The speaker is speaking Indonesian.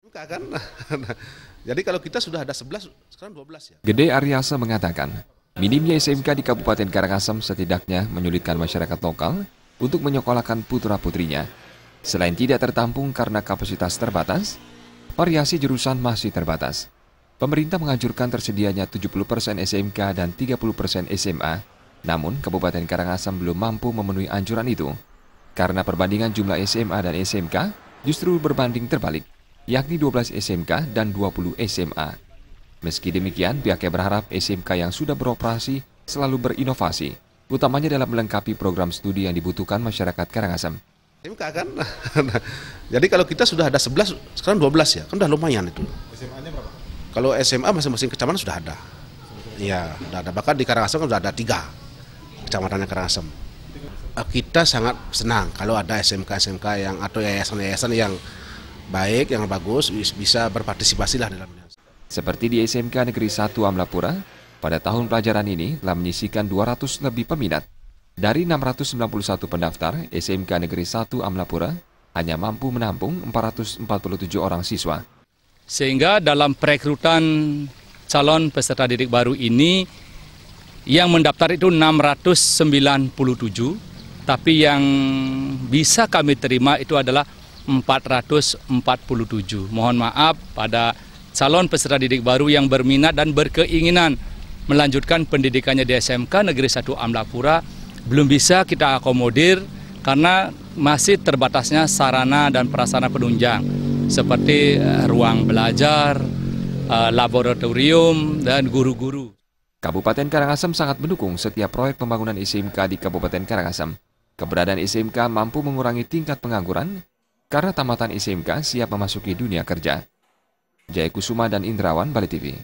Kan? Jadi kalau kita sudah ada 11, sekarang 12 ya. Gede Aryasa mengatakan, minimnya SMK di Kabupaten Karangasem setidaknya menyulitkan masyarakat lokal untuk menyekolahkan putra-putrinya. Selain tidak tertampung karena kapasitas terbatas, variasi jurusan masih terbatas. Pemerintah menganjurkan tersedianya 70% SMK dan 30% SMA, namun Kabupaten Karangasem belum mampu memenuhi anjuran itu. Karena perbandingan jumlah SMA dan SMK justru berbanding terbalik, yakni 12 SMK dan 20 SMA. Meski demikian, pihaknya berharap SMK yang sudah beroperasi selalu berinovasi, utamanya dalam melengkapi program studi yang dibutuhkan masyarakat Karangasem. SMK kan? Jadi kalau kita sudah ada 11, sekarang 12 ya, kan udah lumayan itu. SMA-nya berapa? Kalau SMA masing-masing kecamatan sudah ada. Iya, sudah ada. Bahkan di Karangasem kan sudah ada 3 kecamatannya Karangasem. Kita sangat senang kalau ada SMK-SMK yang atau yayasan-yayasan yang baik, yang bagus, bisa berpartisipasi lah dalamnya. Seperti di SMK Negeri 1 Amlapura, pada tahun pelajaran ini telah menyisikan 200 lebih peminat. Dari 691 pendaftar, SMK Negeri 1 Amlapura hanya mampu menampung 447 orang siswa. Sehingga dalam perekrutan calon peserta didik baru ini, yang mendaftar itu 697, tapi yang bisa kami terima itu adalah 447. Mohon maaf pada calon peserta didik baru yang berminat dan berkeinginan melanjutkan pendidikannya di SMK Negeri 1 Amlapura belum bisa kita akomodir karena masih terbatasnya sarana dan prasarana penunjang seperti ruang belajar, laboratorium, dan guru-guru. Kabupaten Karangasem sangat mendukung setiap proyek pembangunan SMK di Kabupaten Karangasem. Keberadaan SMK mampu mengurangi tingkat pengangguran karena tamatan SMK siap memasuki dunia kerja. Jaya Kusuma dan Indrawan, Bali TV.